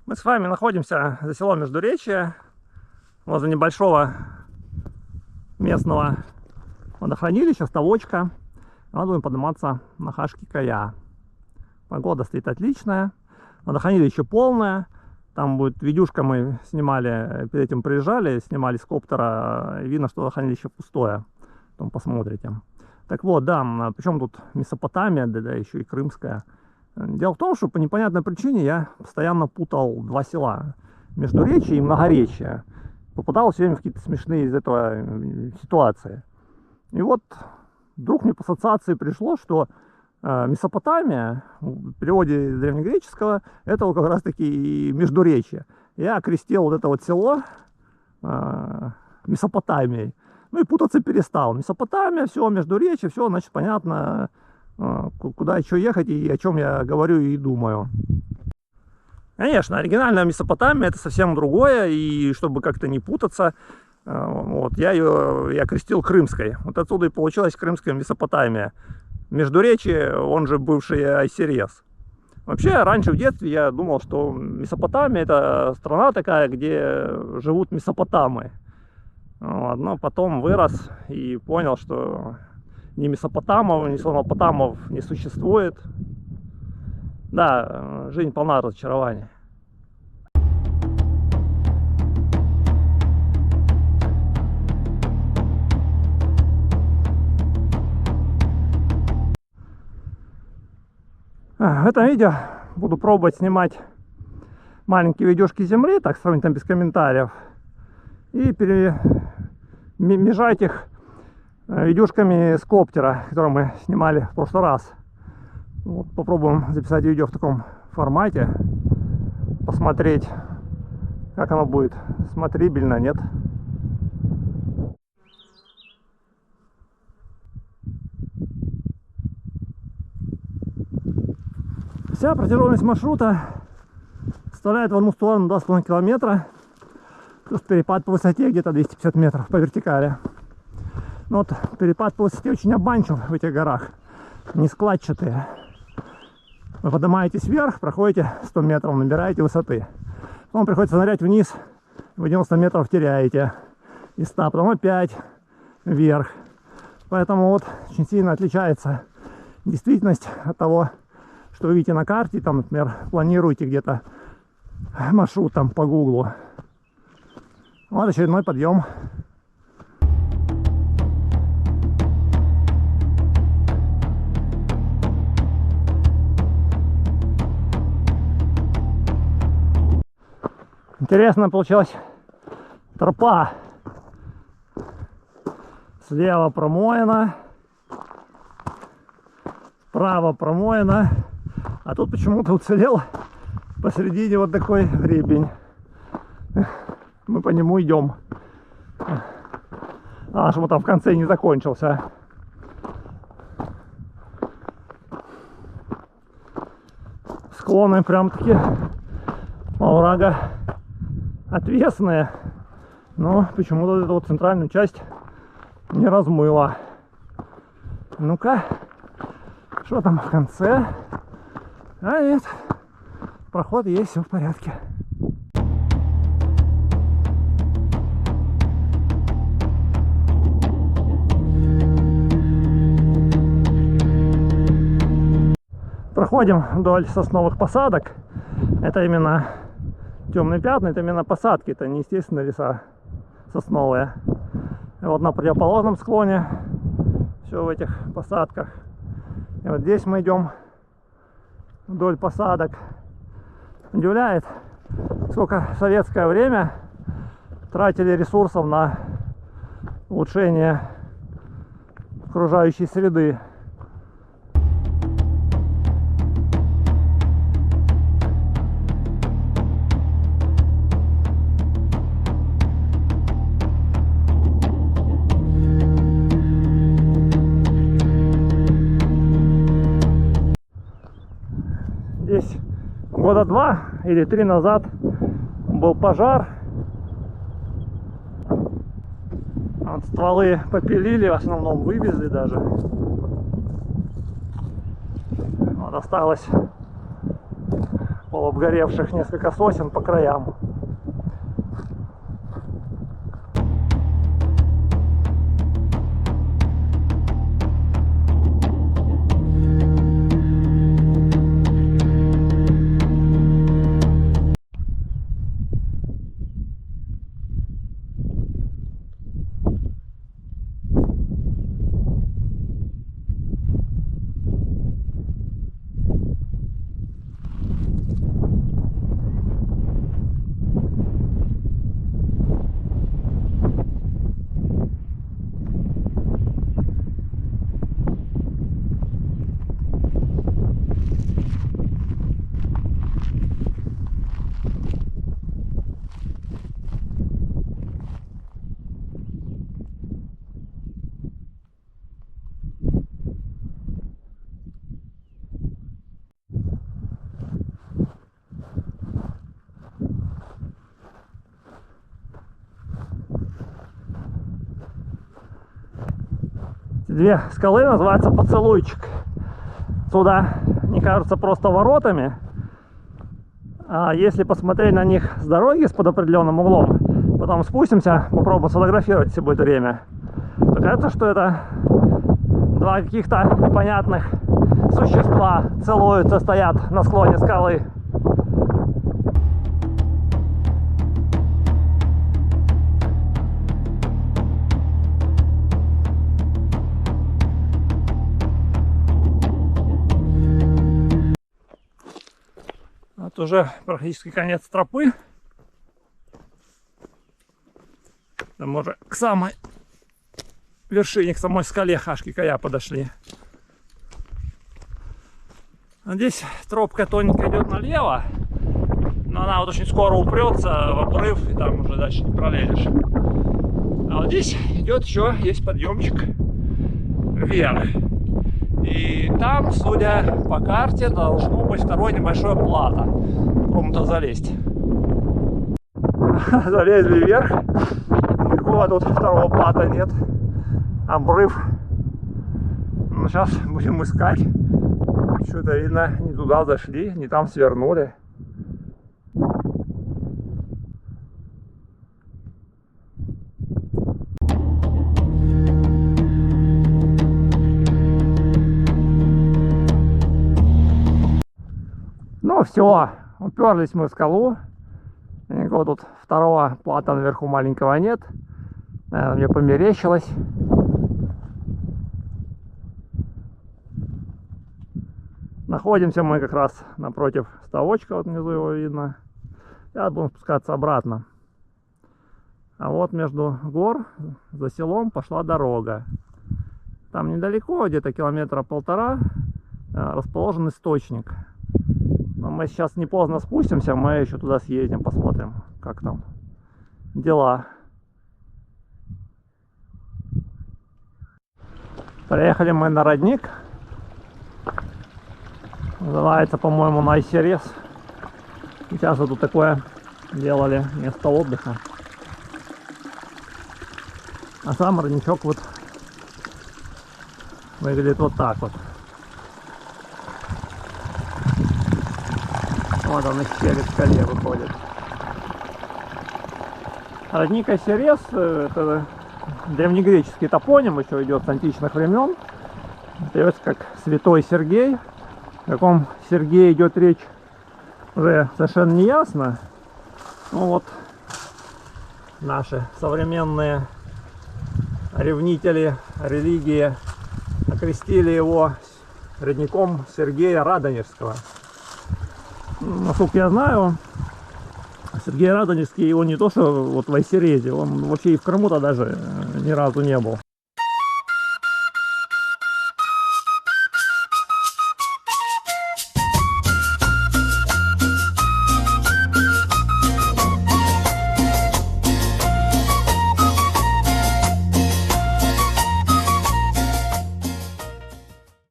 Мы с вами находимся за селом Междуречье, возле небольшого местного водохранилища, ставочка. Мы будем подниматься на Хашки-Кая. Погода стоит отличная, водохранилище полное. Там будет видюшка, мы снимали, перед этим приезжали, снимали с коптера, и видно, что водохранилище пустое. Потом посмотрите. Так вот, да, причем тут Месопотамия, да еще и Крымская. Дело в том, что по непонятной причине я постоянно путал два села. Междуречье и Многоречье. Попадал все время в какие-то смешные из этого ситуации. И вот вдруг мне по ассоциации пришло, что Месопотамия, в переводе древнегреческого, это как раз таки и Междуречье. Я окрестил вот это вот село Месопотамией. Ну и путаться перестал. Месопотамия, все, Междуречье, все, значит, понятно, куда еще ехать и о чем я говорю и думаю. Конечно, оригинальная Месопотамия это совсем другое, и чтобы как-то не путаться, вот, я ее окрестил Крымской. Вот отсюда и получилась Крымская Месопотамия. Междуречье, он же бывший Айсерес. Вообще, раньше в детстве я думал, что Месопотамия это страна такая, где живут месопотамы. Вот, но потом вырос и понял, что ни месопотамов, ни слонопотамов не существует. Да, жизнь полна разочарований. В этом видео буду пробовать снимать маленькие видюшки земли, так сравнительно без комментариев, и перемежать их видюшками с коптера, которые мы снимали в прошлый раз. Вот, попробуем записать видео в таком формате, посмотреть, как оно будет смотрибельно, нет. Вся протяженность маршрута составляет в одну сторону 2,5 километра, плюс перепад по высоте где-то 250 метров по вертикали. Но вот перепад по высоте очень обманчив в этих горах, не складчатые. Вы поднимаетесь вверх, проходите 100 метров, набираете высоты. Потом приходится нырять вниз, вы 90 метров теряете из 100, потом опять вверх. Поэтому вот очень сильно отличается действительность от того, что вы видите на карте. Там, например, планируете где-то маршрут там по гуглу. Вот очередной подъем. Интересно получилась тропа. Слева промоина, справа промоина, а тут почему-то уцелел посередине вот такой гребень. Мы по нему идем. Аж вот там в конце не закончился. Склоны прям таки оврага отвесные, но почему-то эту вот центральную часть не размыло. Ну-ка, что там в конце? А нет, проход есть, все в порядке. Проходим вдоль сосновых посадок. Это именно темные пятна, это именно посадки, это не естественные леса сосновые. И вот на противоположном склоне все в этих посадках. И вот здесь мы идем вдоль посадок. Удивляет, сколько в советское время тратили ресурсов на улучшение окружающей среды. Здесь года 2 или 3 назад был пожар. Вот стволы попилили, в основном вывезли даже. Вот осталась полуобгоревших несколько сосен по краям. Две скалы называются Поцелуйчик. Сюда не кажутся просто воротами, а если посмотреть на них с дороги, с под определенным углом, потом спустимся, попробуем сфотографировать, если будет время, то кажется, что это два каких-то непонятных существа целуются, стоят на склоне скалы. Вот уже практически конец тропы. Мы уже к самой вершине, к самой скале Хашки-Кая подошли. Здесь тропка тоненько идет налево, но она вот очень скоро упрется в обрыв, и там уже дальше не пролезешь. А вот здесь идет еще, есть подъемчик вверх. И там, судя по карте, должно быть второе небольшое плато. Попробуем туда залезть. Залезли вверх. Никакого тут второго плата нет. Обрыв. Ну, сейчас будем искать. Что-то видно, не туда зашли, не там свернули. Ну все, уперлись мы в скалу. Никакого тут второго плата наверху маленького нет. Наверное, мне померещилось. Находимся мы как раз напротив ставочка, вот внизу его видно. Сейчас будем спускаться обратно. А вот между гор за селом пошла дорога. Там недалеко, где-то километра полтора, расположен источник. Но мы сейчас не поздно спустимся, мы еще туда съездим, посмотрим, как там дела. Приехали мы на родник. Называется, по-моему, Найсерес. Сейчас вот тут такое делали место отдыха. А сам родничок вот выглядит вот так вот. Вот он из щели в скале выходит. Родник Айсерес — это древнегреческий топоним, еще идет с античных времен. Переводится как Святой Сергей. О каком Сергее идет речь, уже совершенно не ясно. Ну вот наши современные ревнители религии окрестили его родником Сергея Радонежского. Насколько я знаю, Сергей Радонежский, его не то что вот в Айсерезе, он вообще и в Крыму-то даже ни разу не был.